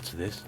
What's this?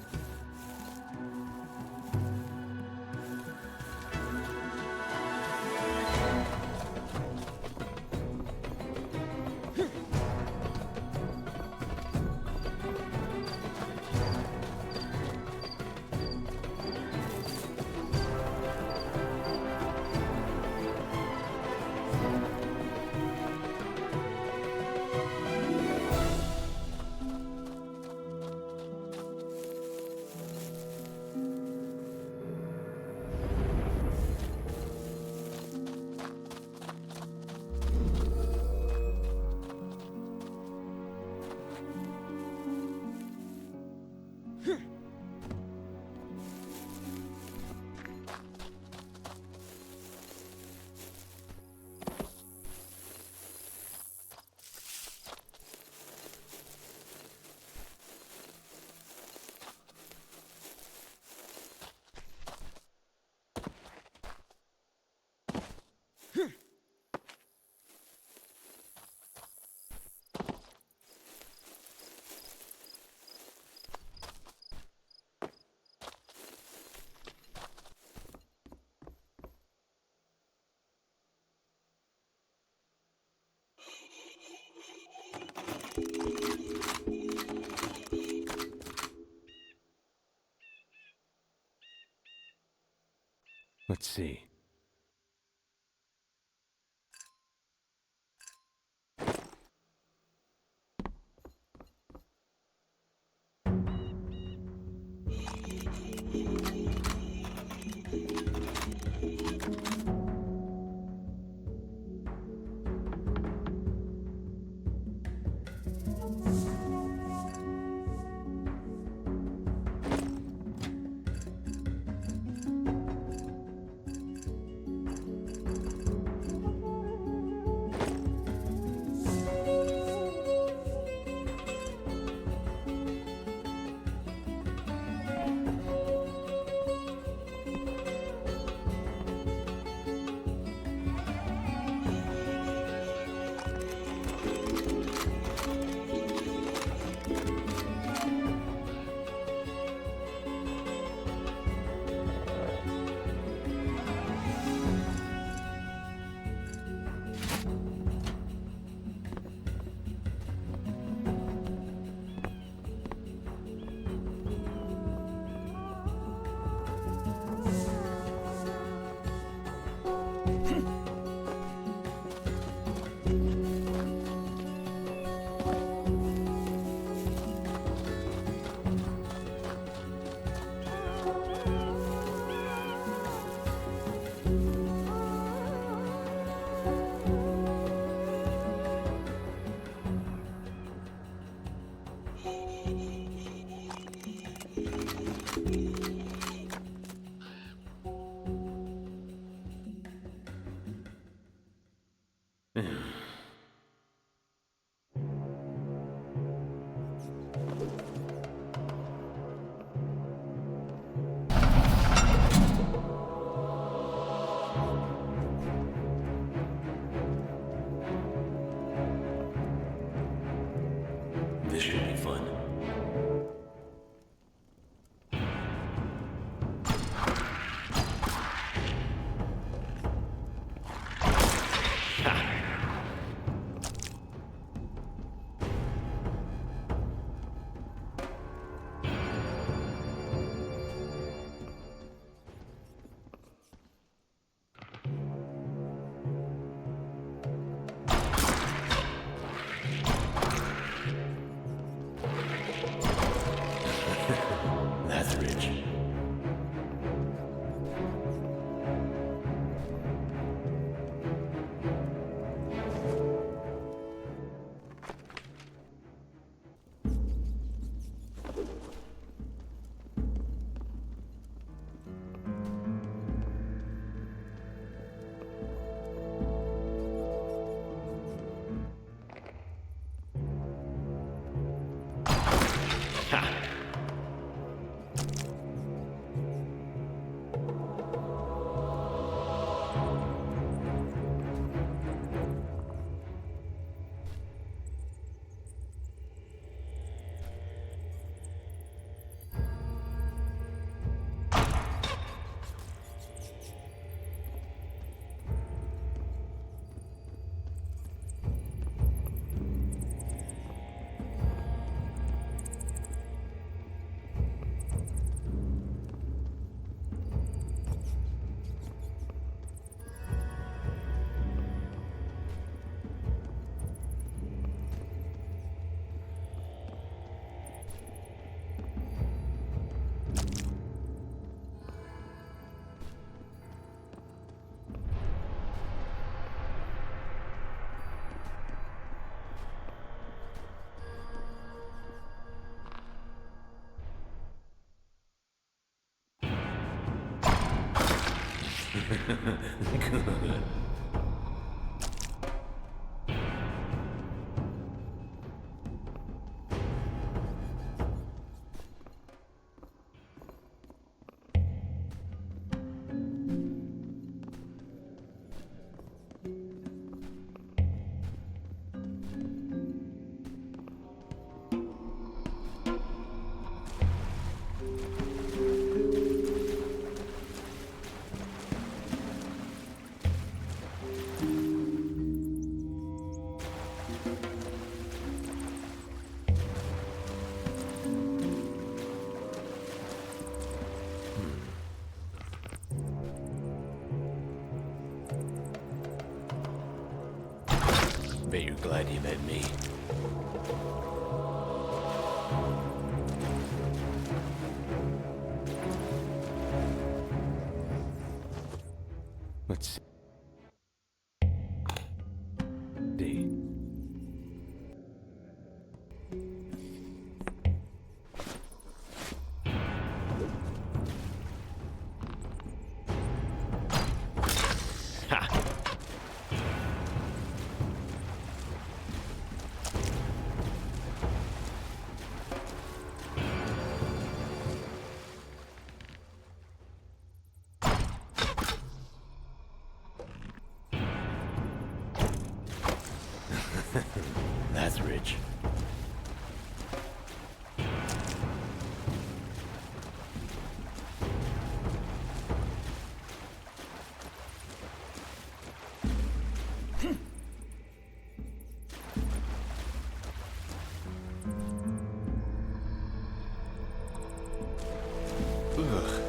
Let's see. This should be fun. Good. Bet you're glad you met me. Let's see. Ha! That's rich. Ugh.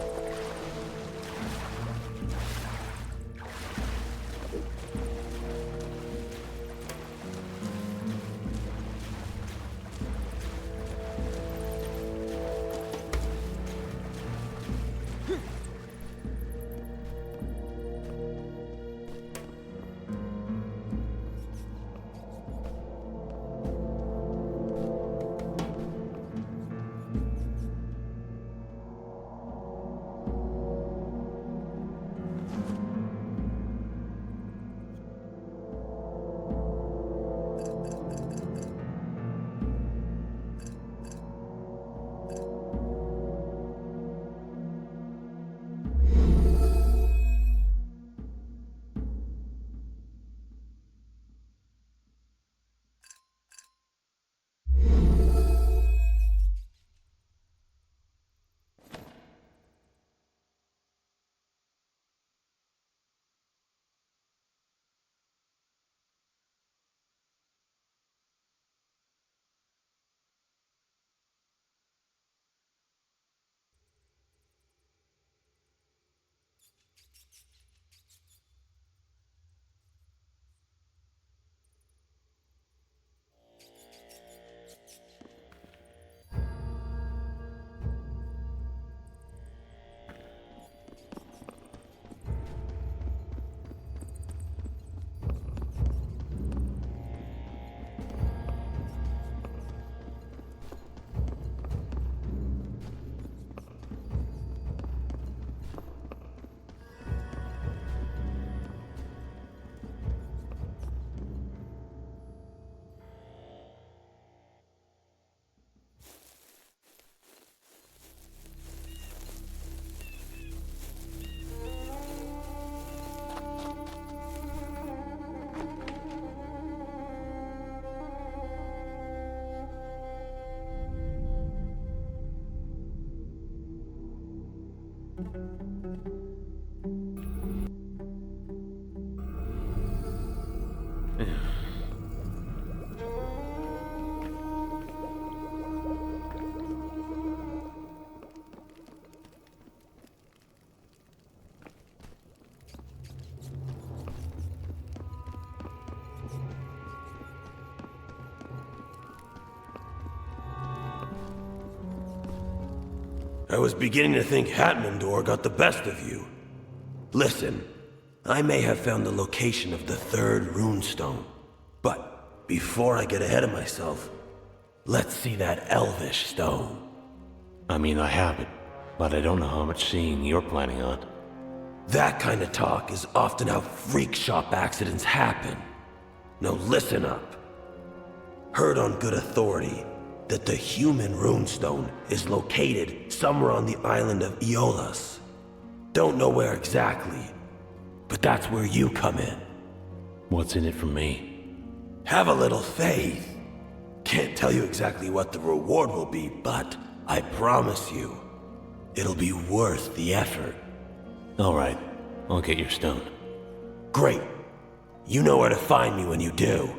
I was beginning to think Hatmandor got the best of you. Listen, I may have found the location of the third runestone, but before I get ahead of myself, let's see that Elvish stone. I mean, I have it, but I don't know how much seeing you're planning on. That kind of talk is often how freak shop accidents happen. Now listen up. Heard on good authority that the human runestone is located somewhere on the island of Aeolus. Don't know where exactly, but that's where you come in. What's in it for me? Have a little faith. Can't tell you exactly what the reward will be, but I promise you, it'll be worth the effort. All right, I'll get your stone. Great. You know where to find me when you do.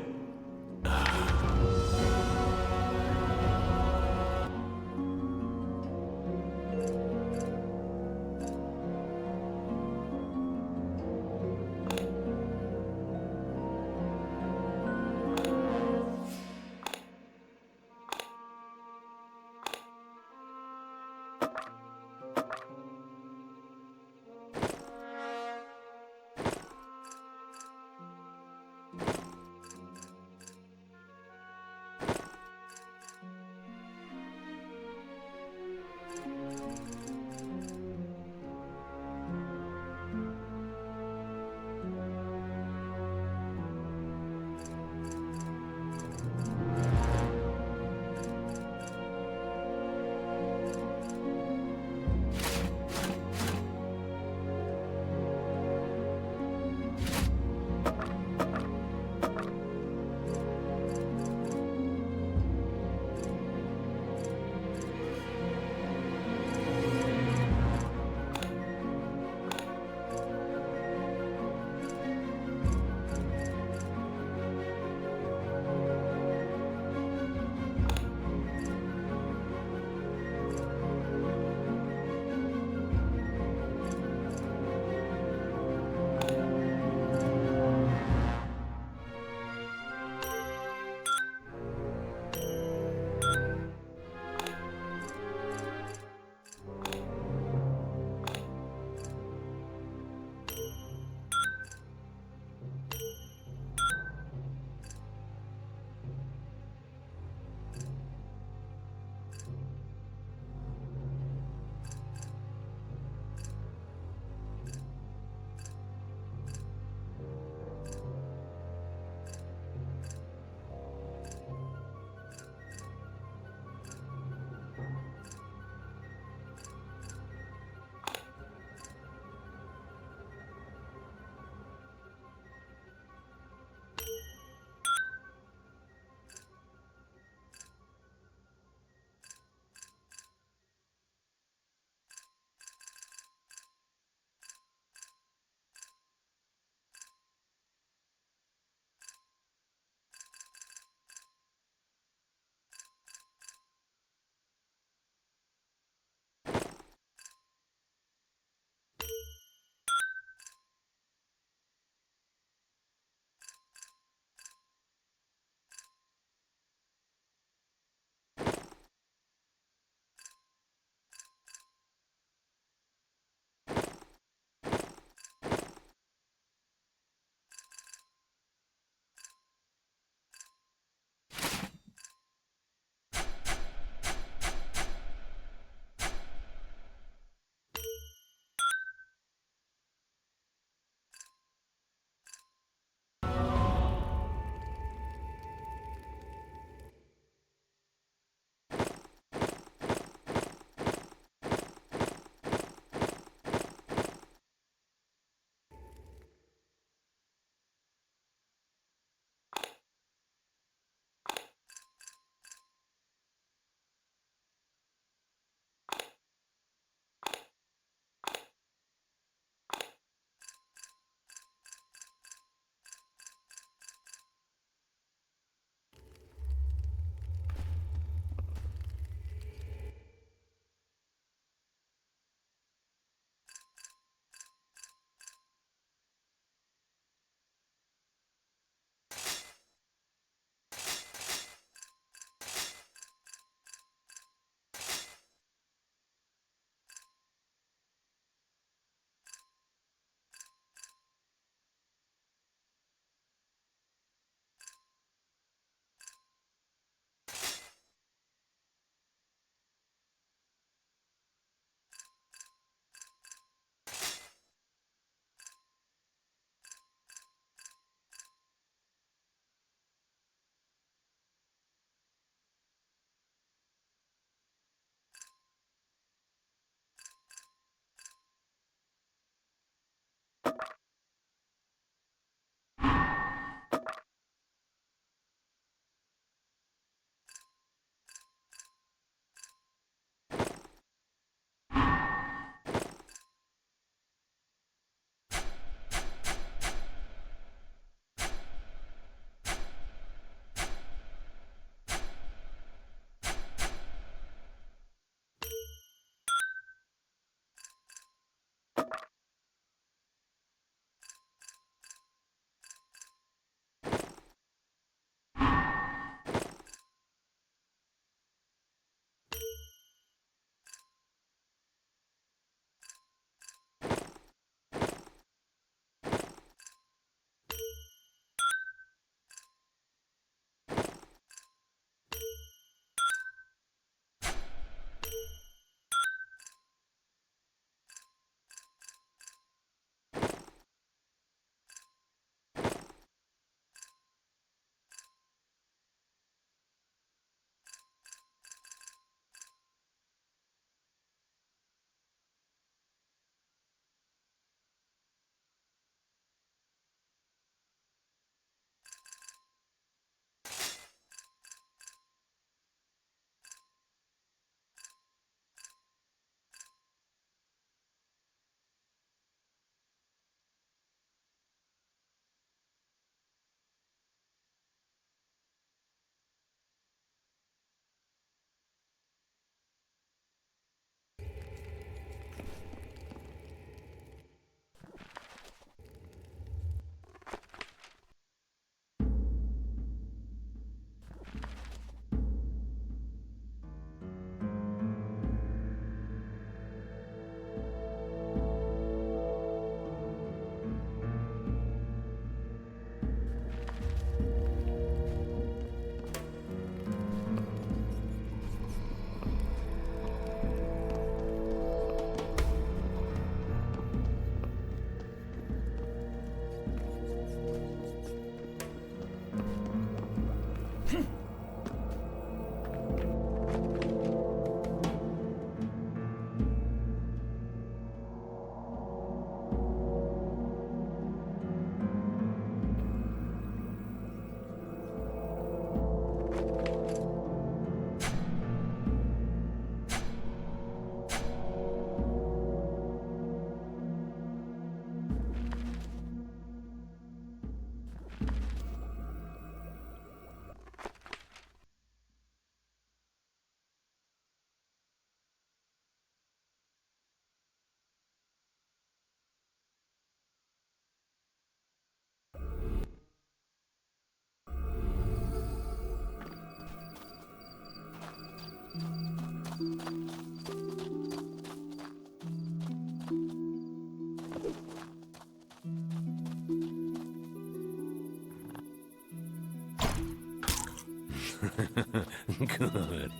Good.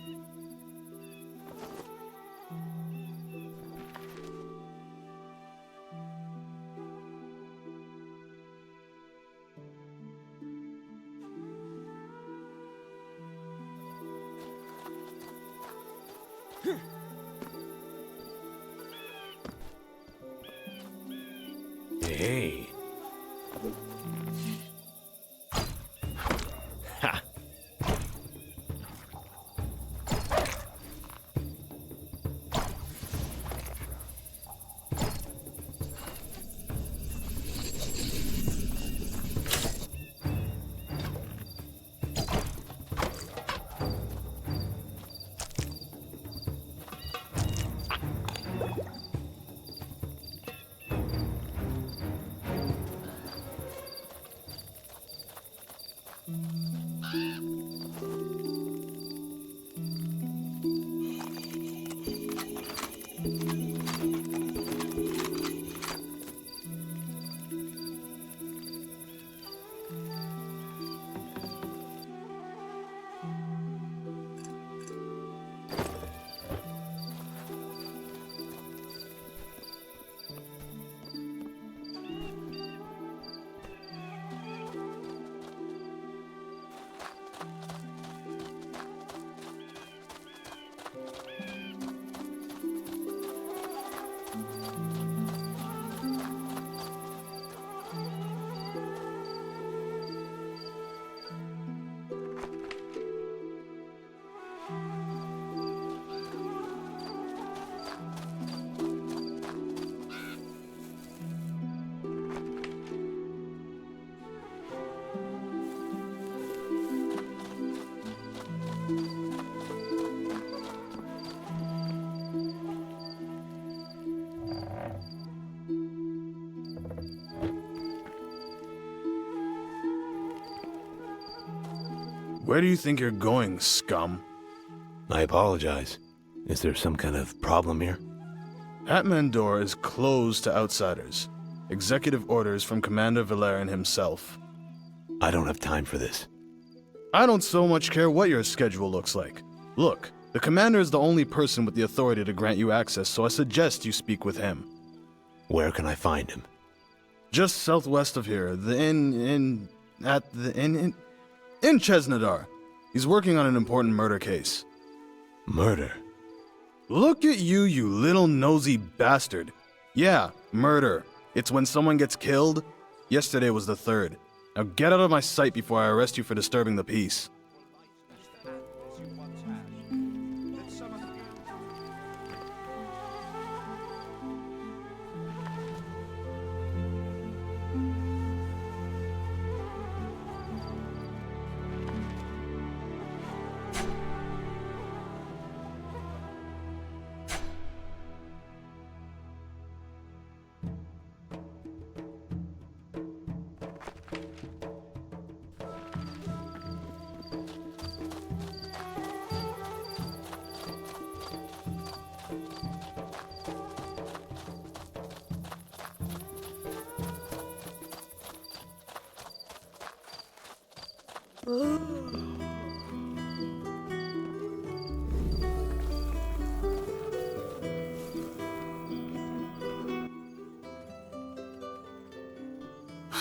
Hey. Ha. Where do you think you're going, scum? I apologize. Is there some kind of problem here? Hatmandor is closed to outsiders. Executive orders from Commander Valerian himself. I don't have time for this. I don't so much care what your schedule looks like. Look, the commander is the only person with the authority to grant you access, so I suggest you speak with him. Where can I find him? Just southwest of here, in Chesnadar. He's working on an important murder case. Murder? Look at you, you little nosy bastard. Yeah, murder. It's when someone gets killed. Yesterday was the 3rd. Now get out of my sight before I arrest you for disturbing the peace.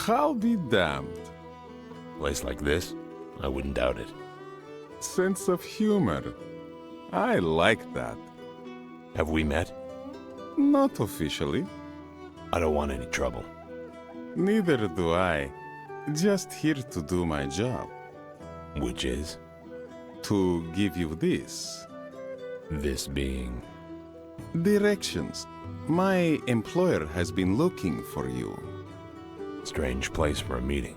I'll be damned. Place like this? I wouldn't doubt it. Sense of humor. I like that. Have we met? Not officially. I don't want any trouble. Neither do I. Just here to do my job. Which is? To give you this. This being... Directions. My employer has been looking for you. Strange place for a meeting.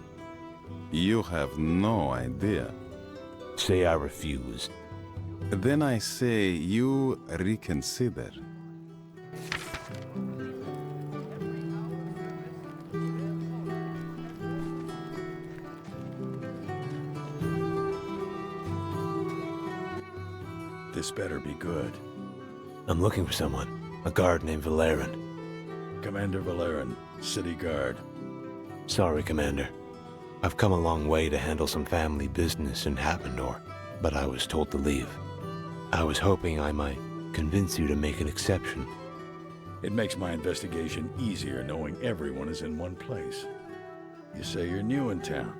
You have no idea. Say I refuse. Then I say you reconsider. This better be good. I'm looking for someone. A guard named Valerian. Commander Valerian, City Guard. Sorry, Commander. I've come a long way to handle some family business in Hatmandor. but I was told to leave. I was hoping I might convince you to make an exception. It makes my investigation easier knowing everyone is in one place. You say you're new in town.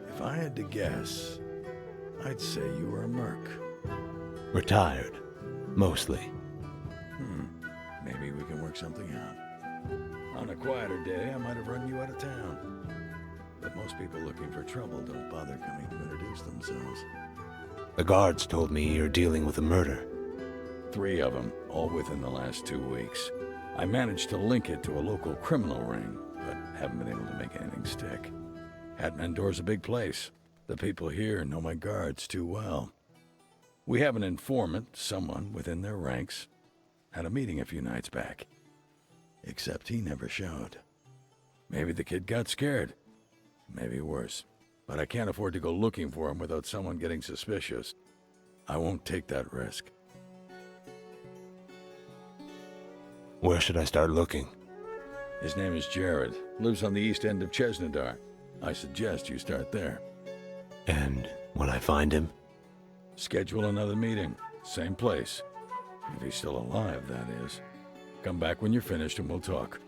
If I had to guess, I'd say you were a merc. Retired. Mostly. Maybe we can work something out. On a quieter day, I might have run you out of town. But most people looking for trouble don't bother coming to introduce themselves. The guards told me you're dealing with a murder. 3 of them, all within the last 2 weeks. I managed to link it to a local criminal ring, but haven't been able to make anything stick. Hatmandor's a big place. The people here know my guards too well. We have an informant, someone within their ranks. Had a meeting a few nights back. Except he never showed. Maybe the kid got scared. Maybe worse. But I can't afford to go looking for him without someone getting suspicious. I won't take that risk. Where should I start looking? His name is Jared. Lives on the east end of Chesnadar. I suggest you start there. And when I find him? Schedule another meeting. Same place. If he's still alive, that is. Come back when you're finished and we'll talk.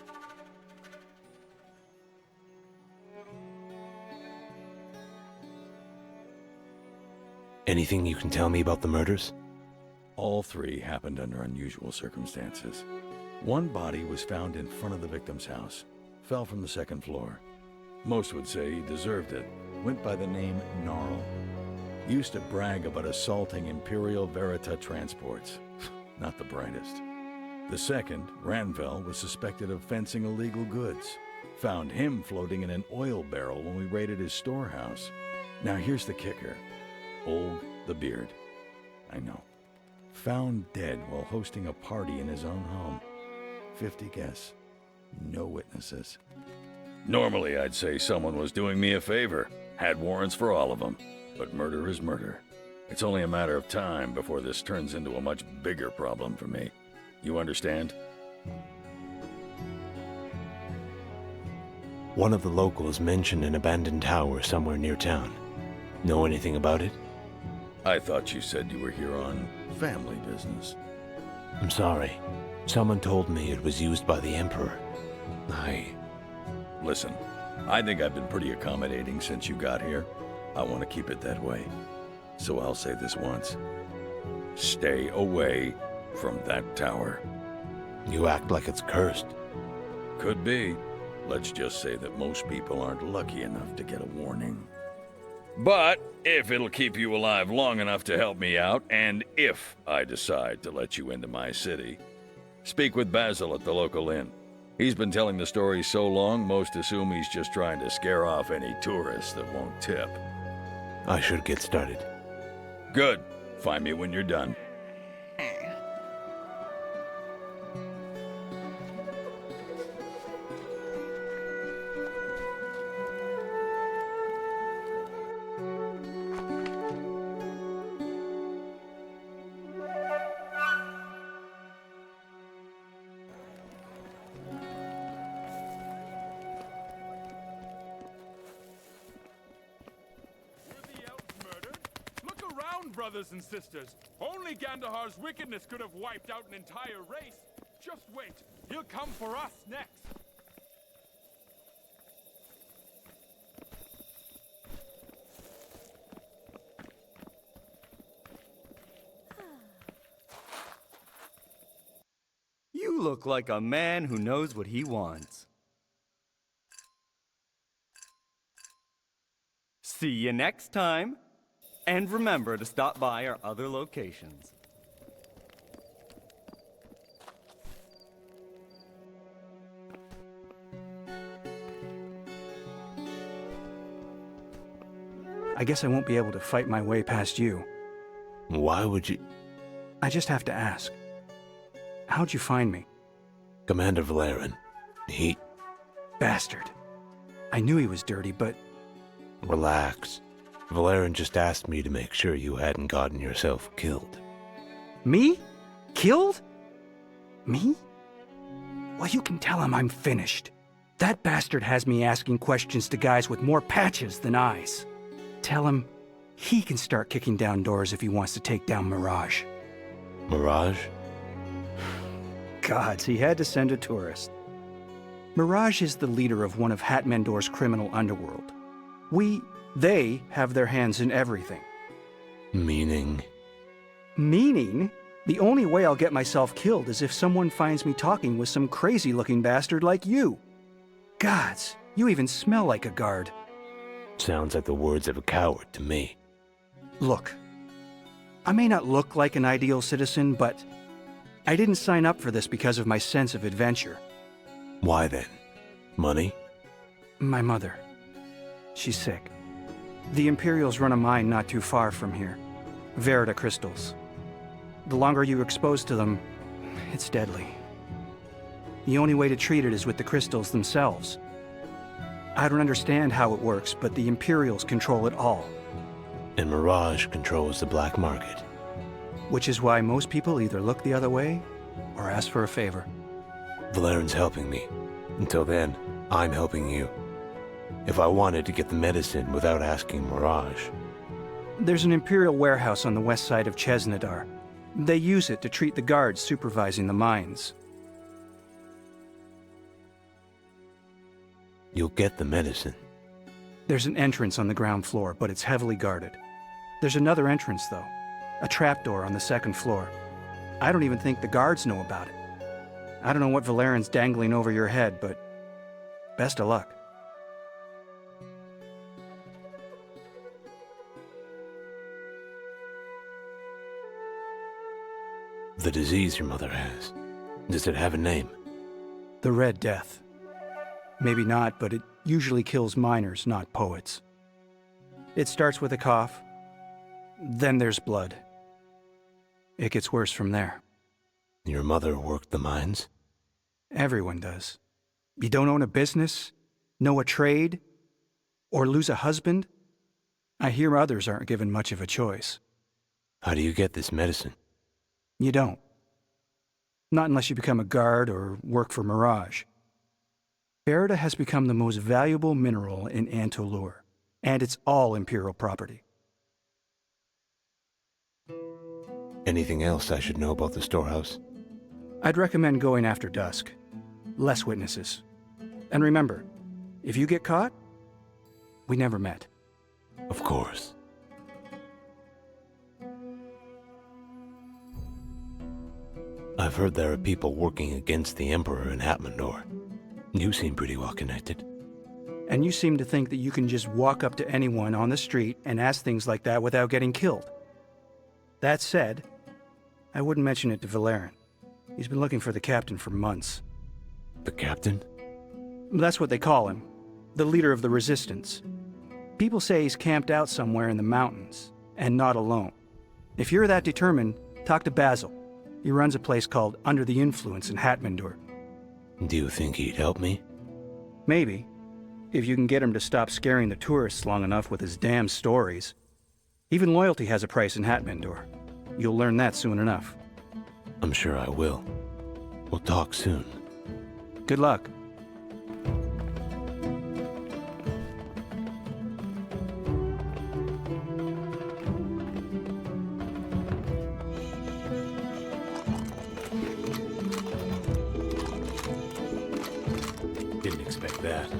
Anything you can tell me about the murders? All 3 happened under unusual circumstances. One body was found in front of the victim's house. Fell from the 2nd floor. Most would say he deserved it. Went by the name Gnarl. Used to brag about assaulting Imperial Verita transports. Not the brightest. The second, Ranvel, was suspected of fencing illegal goods. Found him floating in an oil barrel when we raided his storehouse. Now here's the kicker. Old the Beard. I know. Found dead while hosting a party in his own home. 50 guess. No witnesses. Normally I'd say someone was doing me a favor. Had warrants for all of them. But murder is murder. It's only a matter of time before this turns into a much bigger problem for me. You understand? One of the locals mentioned an abandoned tower somewhere near town. Know anything about it? I thought you said you were here on family business. I'm sorry. Someone told me it was used by the Emperor. Listen, I think I've been pretty accommodating since you got here. I want to keep it that way. So I'll say this once. Stay away from that tower. You act like it's cursed. Could be. Let's just say that most people aren't lucky enough to get a warning. But if it'll keep you alive long enough to help me out, and if I decide to let you into my city, speak with Basil at the local inn. He's been telling the story so long, most assume he's just trying to scare off any tourists that won't tip. I should get started. Good. Find me when you're done. Brothers and sisters, only Gandahar's wickedness could have wiped out an entire race. Just wait, he'll come for us next. You look like a man who knows what he wants. See you next time. And remember to stop by our other locations. I guess I won't be able to fight my way past you. Why would you... I just have to ask. How'd you find me? Commander Valerin. He... Bastard. I knew he was dirty, but... Relax. Valerin just asked me to make sure you hadn't gotten yourself killed. Me? Killed? Me? Well, you can tell him I'm finished. That bastard has me asking questions to guys with more patches than eyes. Tell him he can start kicking down doors if he wants to take down Mirage. Mirage? Gods, he had to send a tourist. Mirage is the leader of one of Hat Mendor's criminal underworld. They have their hands in everything. Meaning? Meaning, the only way I'll get myself killed is if someone finds me talking with some crazy-looking bastard like you. Gods, you even smell like a guard. Sounds like the words of a coward to me. Look, I may not look like an ideal citizen, but I didn't sign up for this because of my sense of adventure. Why then? Money? My mother. She's sick. The Imperials run a mine not too far from here. Verita crystals. The longer you're exposed to them, it's deadly. The only way to treat it is with the crystals themselves. I don't understand how it works, but the Imperials control it all. And Mirage controls the black market. Which is why most people either look the other way or ask for a favor. Valeran's helping me. Until then, I'm helping you. If I wanted to get the medicine without asking Mirage. There's an Imperial warehouse on the west side of Chesnadar. They use it to treat the guards supervising the mines. You'll get the medicine. There's an entrance on the ground floor, but it's heavily guarded. There's another entrance, though. A trapdoor on the second floor. I don't even think the guards know about it. I don't know what Valeran's dangling over your head, but best of luck. The disease your mother has. Does it have a name? The Red Death. Maybe not, but it usually kills miners, not poets. It starts with a cough, then there's blood. It gets worse from there. Your mother worked the mines? Everyone does. You don't own a business, know a trade, or lose a husband? I hear others aren't given much of a choice. How do you get this medicine? You don't. Not unless you become a guard or work for Mirage. Verita has become the most valuable mineral in Antolur, and it's all Imperial property. Anything else I should know about the storehouse? I'd recommend going after dusk. Less witnesses. And remember, if you get caught, we never met. Of course. I've heard there are people working against the Emperor in Hat Mendor. You seem pretty well connected. And you seem to think that you can just walk up to anyone on the street and ask things like that without getting killed. That said, I wouldn't mention it to Valeran. He's been looking for the captain for months. The captain? That's what they call him. The leader of the Resistance. People say he's camped out somewhere in the mountains, and not alone. If you're that determined, talk to Basil. He runs a place called Under the Influence in Hat Mendor. Do you think he'd help me? Maybe. If you can get him to stop scaring the tourists long enough with his damn stories. Even loyalty has a price in Hat Mendor. You'll learn that soon enough. I'm sure I will. We'll talk soon. Good luck. Didn't expect that.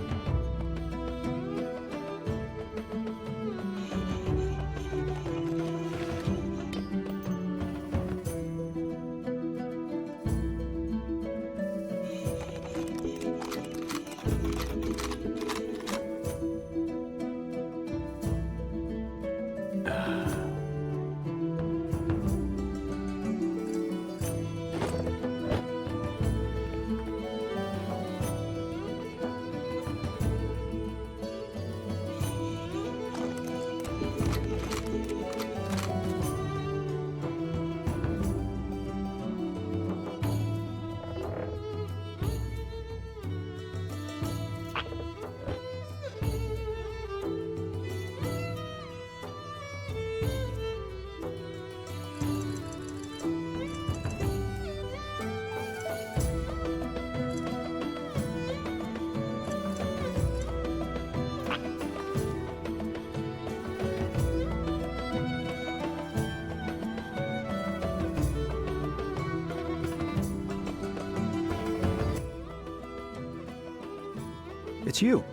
It's you.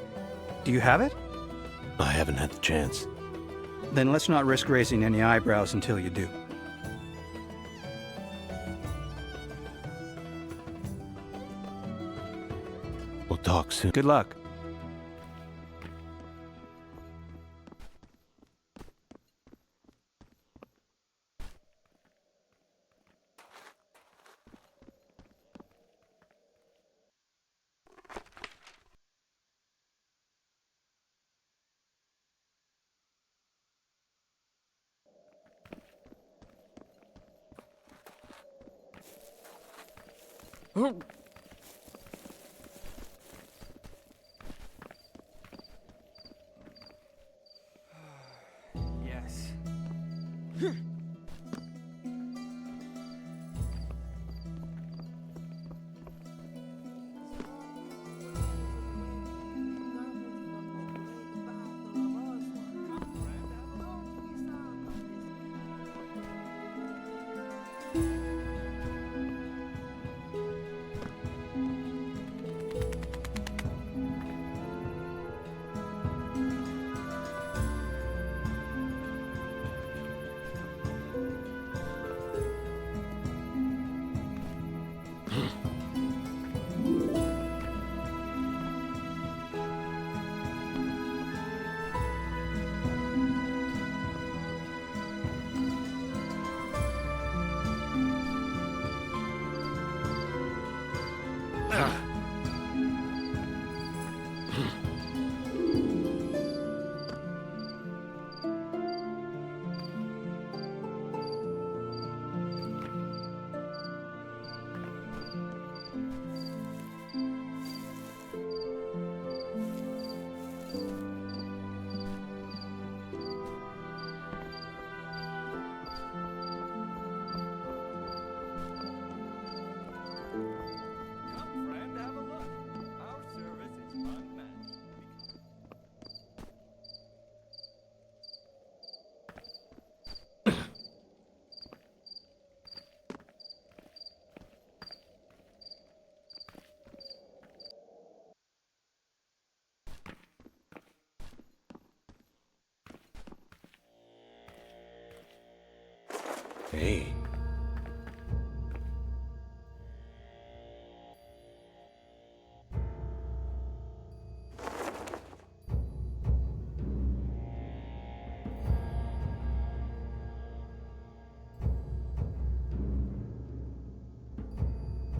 Do you have it? I haven't had the chance. Then let's not risk raising any eyebrows until you do. We'll talk soon. Good luck. Yes. Come, friend, have a look. Our service is unmatched. Hey.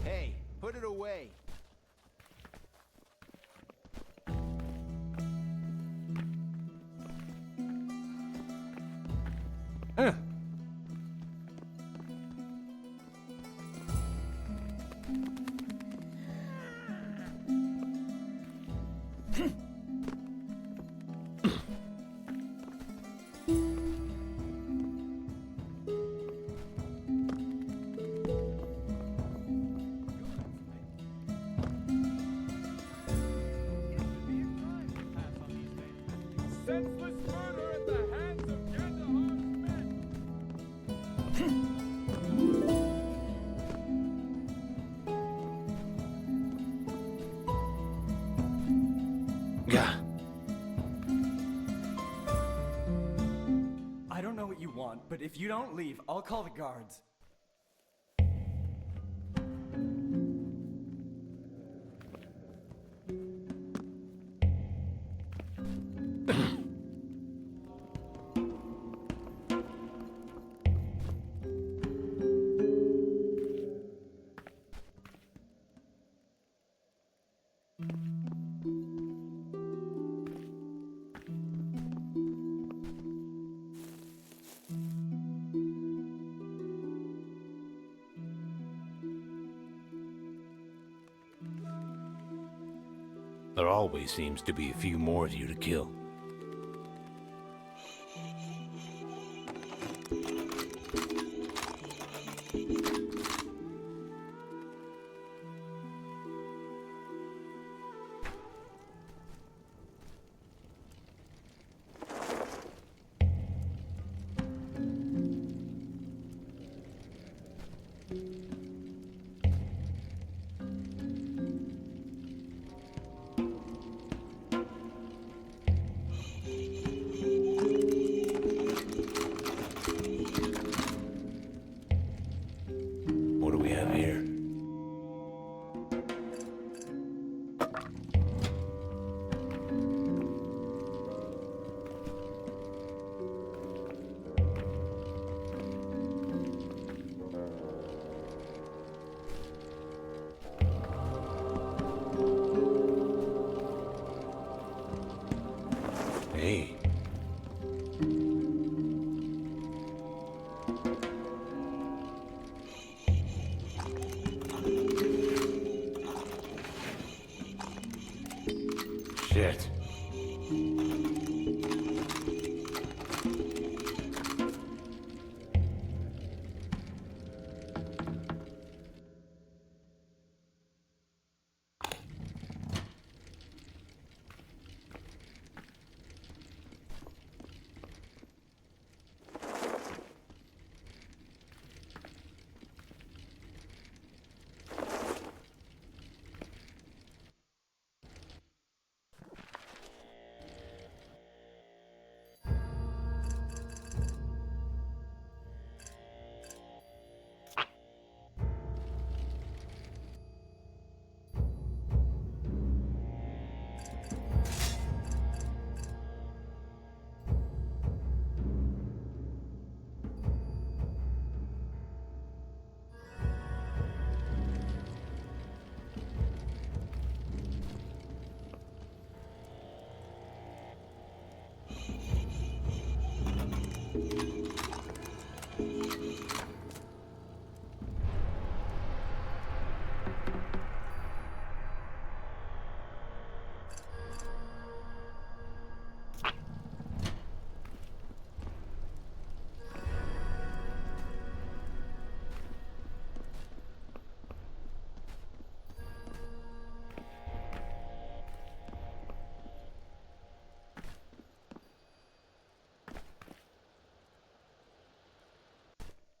Hey, put it away. Senseless murder at the hands of Gandahar's men. Gah. I don't know what you want, but if you don't leave, I'll call the guards. There always seems to be a few more of you to kill. Hey. Shit.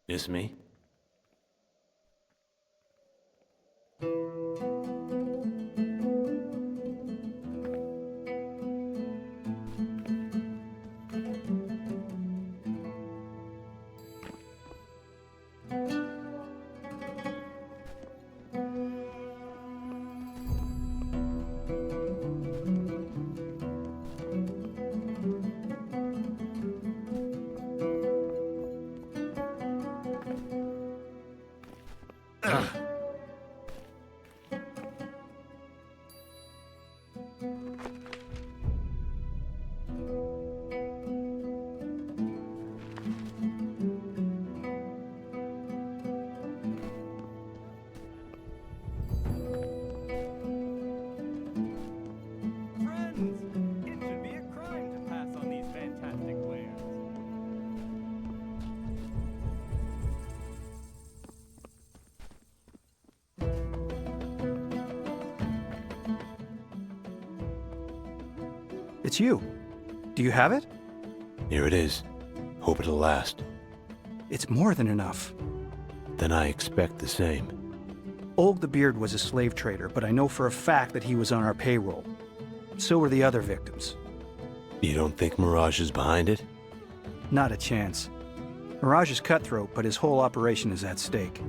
It's me? Friends, it should be a crime to pass on these fantastic wares. It's you. Do you have it? Here it is. Hope it'll last. It's more than enough. Then I expect the same. Olg the Beard was a slave trader, but I know for a fact that he was on our payroll. So were the other victims. You don't think Mirage is behind it? Not a chance. Mirage is cutthroat, but his whole operation is at stake.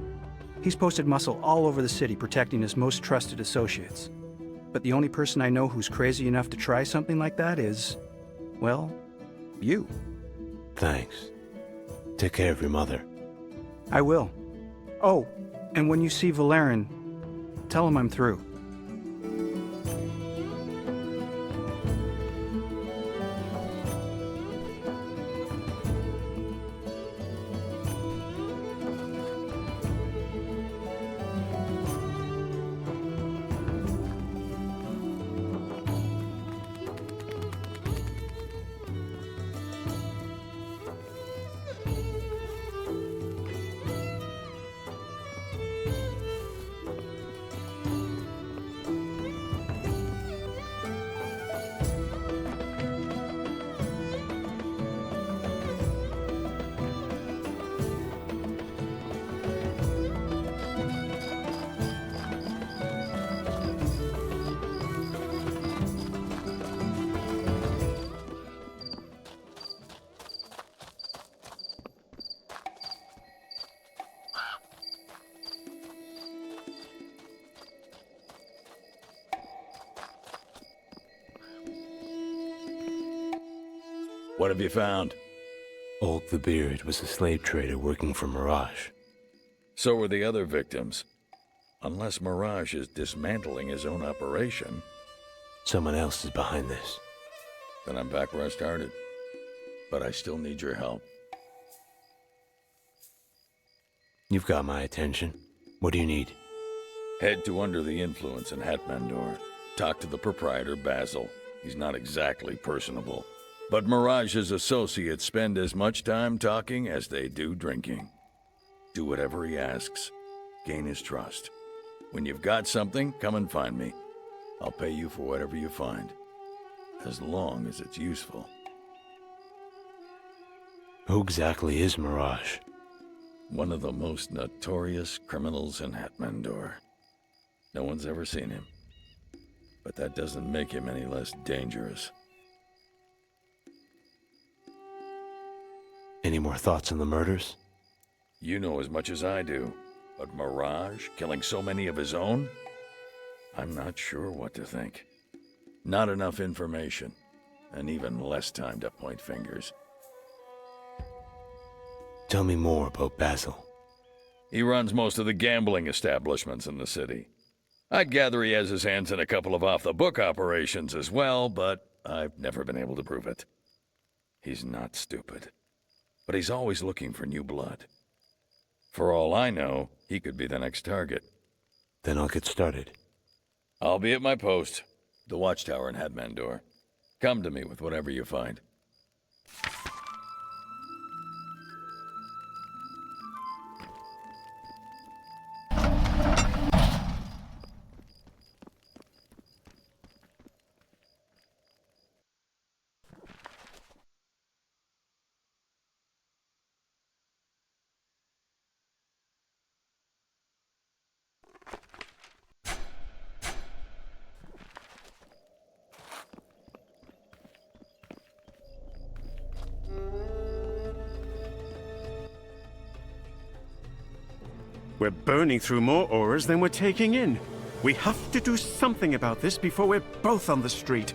He's posted muscle all over the city protecting his most trusted associates. But the only person I know who's crazy enough to try something like that is, well, you. Thanks. Take care of your mother. I will. Oh, and when you see Valerin, tell him I'm through. What have you found? Olg the Beard was a slave trader working for Mirage. So were the other victims. Unless Mirage is dismantling his own operation. Someone else is behind this. then I'm back where I started. But I still need your help. You've got my attention. What do you need? Head to Under the Influence in Hatmandor. Talk to the proprietor, Basil. He's not exactly personable. But Mirage's associates spend as much time talking as they do drinking. Do whatever he asks. Gain his trust. When you've got something, come and find me. I'll pay you for whatever you find. As long as it's useful. Who exactly is Mirage? One of the most notorious criminals in Hatmandor. No one's ever seen him. But that doesn't make him any less dangerous. Any more thoughts on the murders? You know as much as I do. But Mirage, killing so many of his own? I'm not sure what to think. Not enough information, and even less time to point fingers. Tell me more about Basil. He runs most of the gambling establishments in the city. I'd gather he has his hands in a couple of off-the-book operations as well, but I've never been able to prove it. He's not stupid, but he's always looking for new blood. For all I know, he could be the next target. Then I'll get started. I'll be at my post, the watchtower in Hatmandor. Come to me with whatever you find. We're burning through more ores than we're taking in. We have to do something about this before we're both on the street.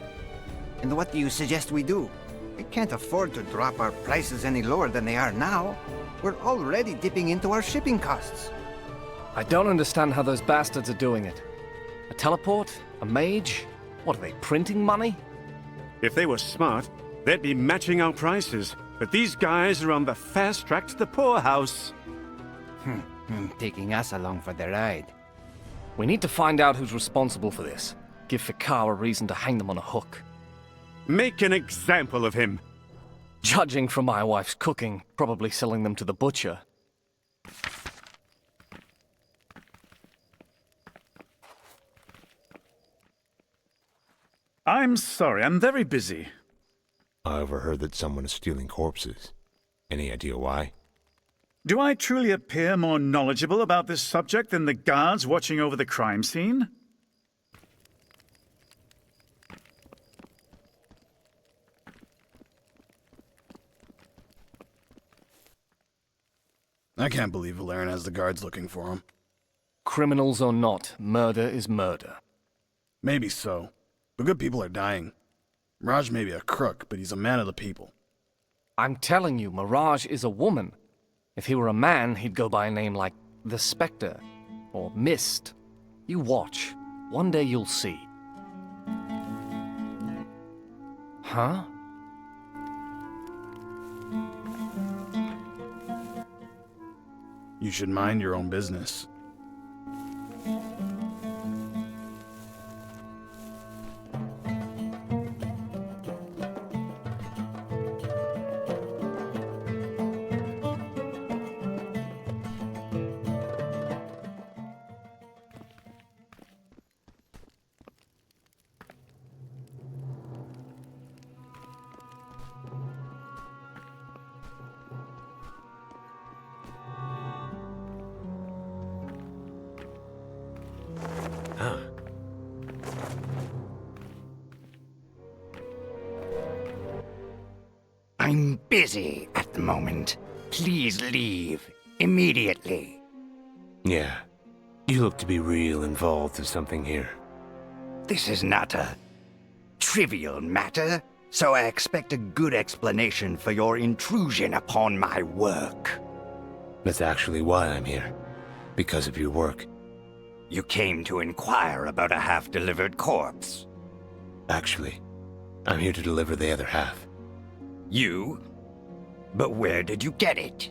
And what do you suggest we do? We can't afford to drop our prices any lower than they are now. We're already dipping into our shipping costs. I don't understand how those bastards are doing it. A teleport? A mage? What are they, printing money? If they were smart, they'd be matching our prices. But these guys are on the fast track to the poorhouse. Taking us along for the ride. We need to find out who's responsible for this. Give Fikar a reason to hang them on a hook. Make an example of him. Judging from my wife's cooking, probably selling them to the butcher. I'm sorry, I'm very busy. I overheard that someone is stealing corpses. Any idea why? Do I truly appear more knowledgeable about this subject than the guards watching over the crime scene? I can't believe Valerian has the guards looking for him. Criminals or not, murder is murder. Maybe so, but good people are dying. Mirage may be a crook, but he's a man of the people. I'm telling you, Mirage is a woman. If he were a man, he'd go by a name like the Spectre or Mist. You watch. One day you'll see. Huh? You should mind your own business. I'm busy at the moment. Please leave. Immediately. Yeah. You look to be real involved with something here. This is not a trivial matter, so I expect a good explanation for your intrusion upon my work. That's actually why I'm here. Because of your work. You came to inquire about a half-delivered corpse. Actually, I'm here to deliver the other half. You? But where did you get it?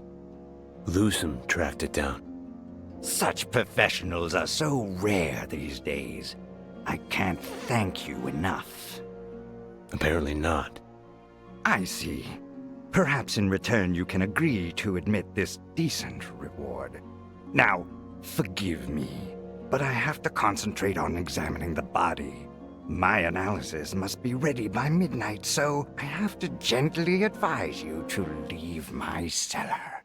Lusum tracked it down. Such professionals are so rare these days. I can't thank you enough. Apparently not. I see. Perhaps in return you can agree to admit this decent reward. Now, forgive me, but I have to concentrate on examining the body. My analysis must be ready by midnight, so I have to gently advise you to leave my cellar.